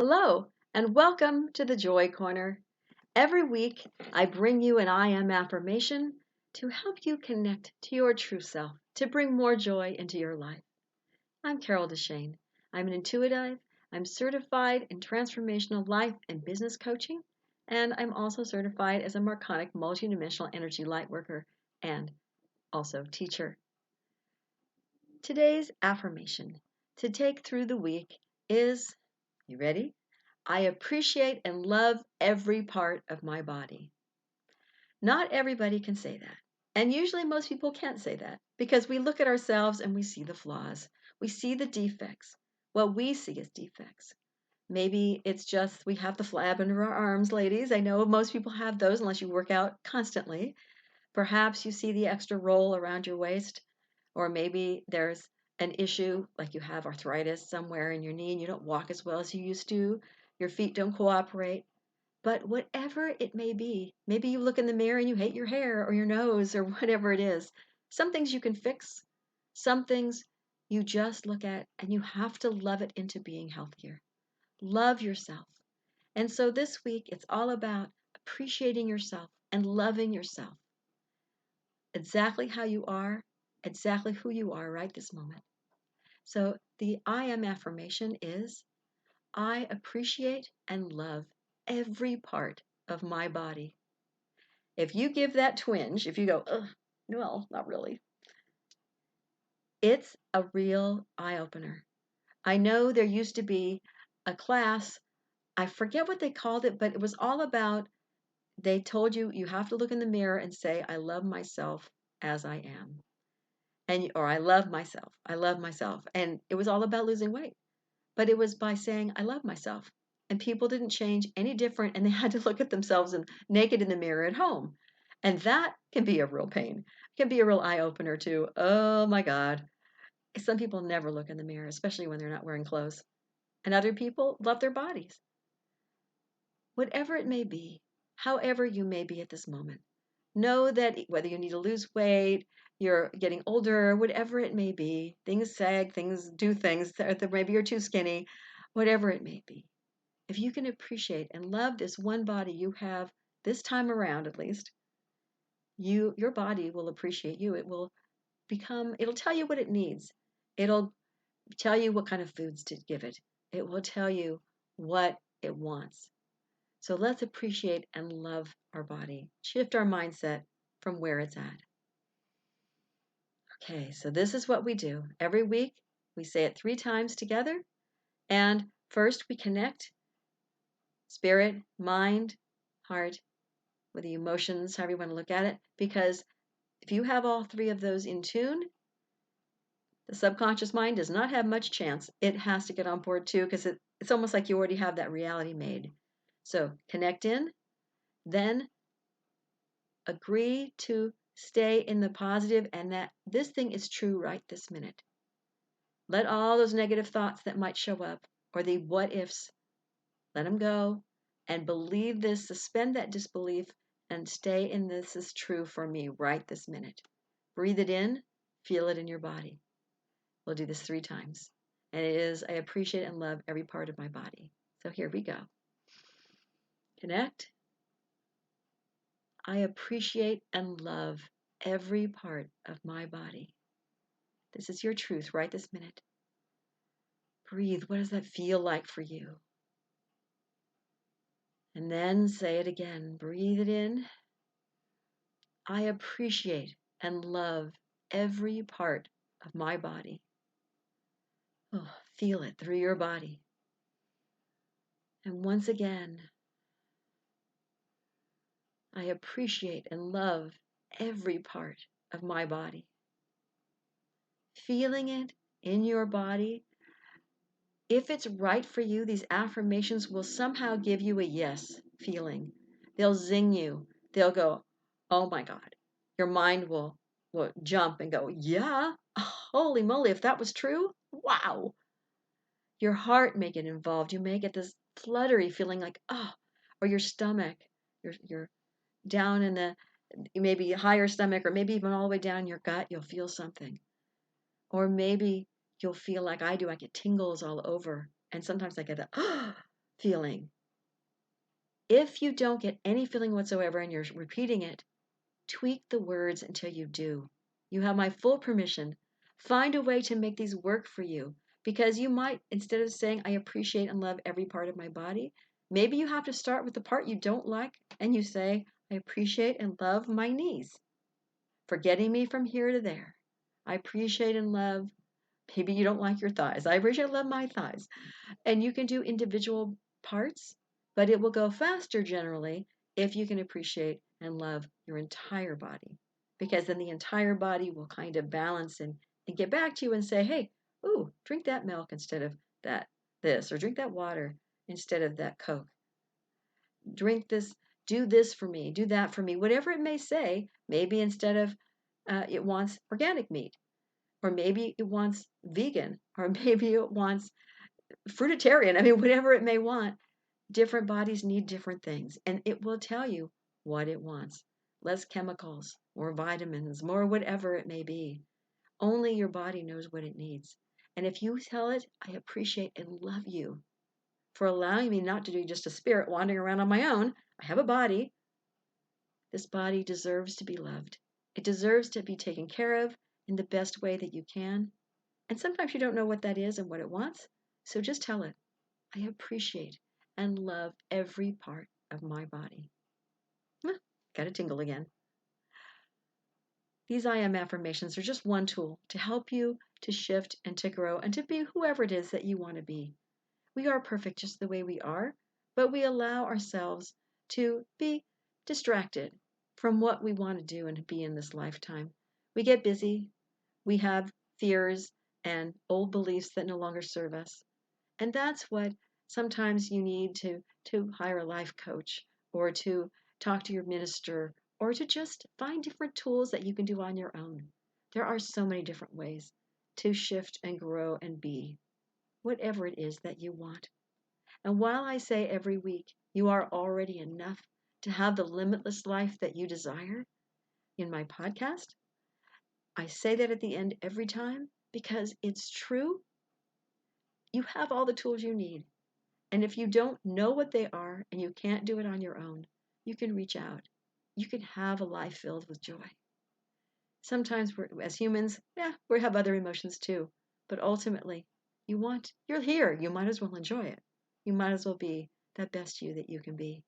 Hello, and welcome to the Joy Corner. Every week, I bring you an I am affirmation to help you connect to your true self, to bring more joy into your life. I'm Carol DeChaine. I'm an intuitive, I'm certified in transformational life and business coaching, and I'm also certified as a Marconic multidimensional energy light worker and also teacher. Today's affirmation to take through the week is, you ready? I appreciate and love every part of my body. Not everybody can say that. And usually most people can't say that because we look at ourselves and we see the flaws. We see the defects. What we see as defects. Maybe it's just we have the flab under our arms, ladies. I know most people have those unless you work out constantly. Perhaps you see the extra roll around your waist, or maybe there's an issue like you have arthritis somewhere in your knee and you don't walk as well as you used to. Your feet don't cooperate. But whatever it may be, maybe you look in the mirror and you hate your hair or your nose or whatever it is. Some things you can fix, some things you just look at and you have to love it into being healthier. Love yourself. And so this week, it's all about appreciating yourself and loving yourself exactly how you are, exactly who you are right this moment. So the I am affirmation is I appreciate and love every part of my body. If you give that twinge, if you go, ugh, well, not really, it's a real eye opener. I know there used to be a class, I forget what they called it, but it was all about they told you you have to look in the mirror and say, I love myself as I am. And or I love myself. I love myself. And it was all about losing weight. But it was by saying, I love myself. And people didn't change any different and they had to look at themselves and naked in the mirror at home. And that can be a real pain. It can be a real eye opener too. Oh my God. Some people never look in the mirror, especially when they're not wearing clothes. And other people love their bodies. Whatever it may be, however you may be at this moment, know that whether you need to lose weight, you're getting older, whatever it may be, things sag, things do things, or maybe you're too skinny, whatever it may be. If you can appreciate and love this one body you have this time around at least, your body will appreciate you. It'll tell you what it needs. It'll tell you what kind of foods to give it. It will tell you what it wants. So let's appreciate and love our body. Shift our mindset from where it's at. Okay, so this is what we do. Every week, we say it 3 times together. And first, we connect spirit, mind, heart, with the emotions, however you want to look at it. Because if you have all 3 of those in tune, the subconscious mind does not have much chance. It has to get on board too, because it's almost like you already have that reality made. So connect in, then agree to stay in the positive and that this thing is true right this minute. Let all those negative thoughts that might show up or the what ifs, let them go and believe this, suspend that disbelief and stay in this is true for me right this minute. Breathe it in, feel it in your body. We'll do this 3 times. And it is, I appreciate and love every part of my body. So here we go. Connect. I appreciate and love every part of my body. This is your truth right this minute. Breathe. What does that feel like for you? And then say it again. Breathe it in. I appreciate and love every part of my body. Oh, feel it through your body. And once again, I appreciate and love every part of my body. Feeling it in your body. If it's right for you, these affirmations will somehow give you a yes feeling. They'll zing you. They'll go, oh my God. Your mind will jump and go, yeah, holy moly, if that was true, wow. Your heart may get involved. You may get this fluttery feeling like, oh, or your stomach, you're down in the maybe higher stomach, or maybe even all the way down your gut, you'll feel something. Or maybe you'll feel like I do, I get tingles all over. And sometimes I get a feeling. If you don't get any feeling whatsoever and you're repeating it, tweak the words until you do. You have my full permission. Find a way to make these work for you because you might, instead of saying, I appreciate and love every part of my body, maybe you have to start with the part you don't like and you say, I appreciate and love my knees for getting me from here to there. I appreciate and love, maybe you don't like your thighs. I appreciate and love my thighs. And you can do individual parts, but it will go faster generally if you can appreciate and love your entire body. Because then the entire body will kind of balance and get back to you and say, hey, ooh, drink that milk instead of this, or drink that water instead of that Coke. Drink this, do this for me, do that for me, whatever it may say. Maybe instead of it wants organic meat, or maybe it wants vegan, or maybe it wants fruitarian. I mean, whatever it may want, different bodies need different things, and it will tell you what it wants. Less chemicals, more vitamins, more whatever it may be. Only your body knows what it needs. And if you tell it, I appreciate and love you for allowing me not to be just a spirit wandering around on my own. I have a body. This body deserves to be loved. It deserves to be taken care of in the best way that you can. And sometimes you don't know what that is and what it wants. So just tell it, I appreciate and love every part of my body. Got a tingle again. These I am affirmations are just one tool to help you to shift and to grow and to be whoever it is that you want to be. We are perfect just the way we are, but we allow ourselves to be distracted from what we want to do and be in this lifetime. We get busy, we have fears and old beliefs that no longer serve us. And that's what sometimes you need to hire a life coach or to talk to your minister or to just find different tools that you can do on your own. There are so many different ways to shift and grow and be whatever it is that you want. And while I say every week, you are already enough to have the limitless life that you desire in my podcast, I say that at the end every time because it's true. You have all the tools you need. And if you don't know what they are and you can't do it on your own, you can reach out. You can have a life filled with joy. Sometimes as humans, we have other emotions too. But ultimately, you're here. You might as well enjoy it. You might as well be that best you that you can be.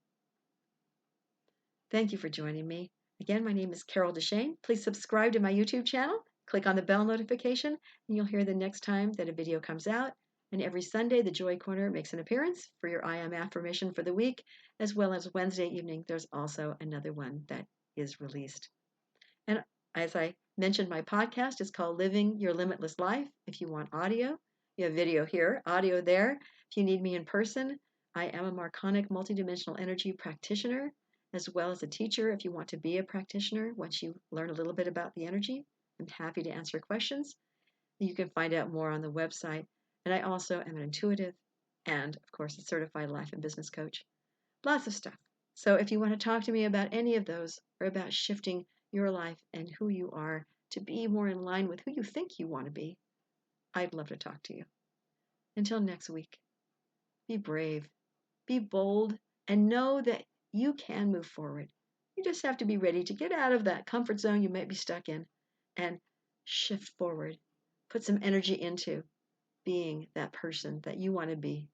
Thank you for joining me. Again, my name is Carol DeChaine. Please subscribe to my YouTube channel. Click on the bell notification, and you'll hear the next time that a video comes out. And every Sunday, the Joy Corner makes an appearance for your I Am affirmation for the week, as well as Wednesday evening, there's also another one that is released. And as I mentioned, my podcast is called Living Your Limitless Life. If you want audio, you have video here, audio there. If you need me in person, I am a Marconic multidimensional energy practitioner, as well as a teacher. If you want to be a practitioner, once you learn a little bit about the energy, I'm happy to answer questions. You can find out more on the website. And I also am an intuitive and, of course, a certified life and business coach. Lots of stuff. So if you want to talk to me about any of those or about shifting your life and who you are to be more in line with who you think you want to be, I'd love to talk to you. Until next week, be brave, be bold, and know that you can move forward. You just have to be ready to get out of that comfort zone you might be stuck in and shift forward. Put some energy into being that person that you want to be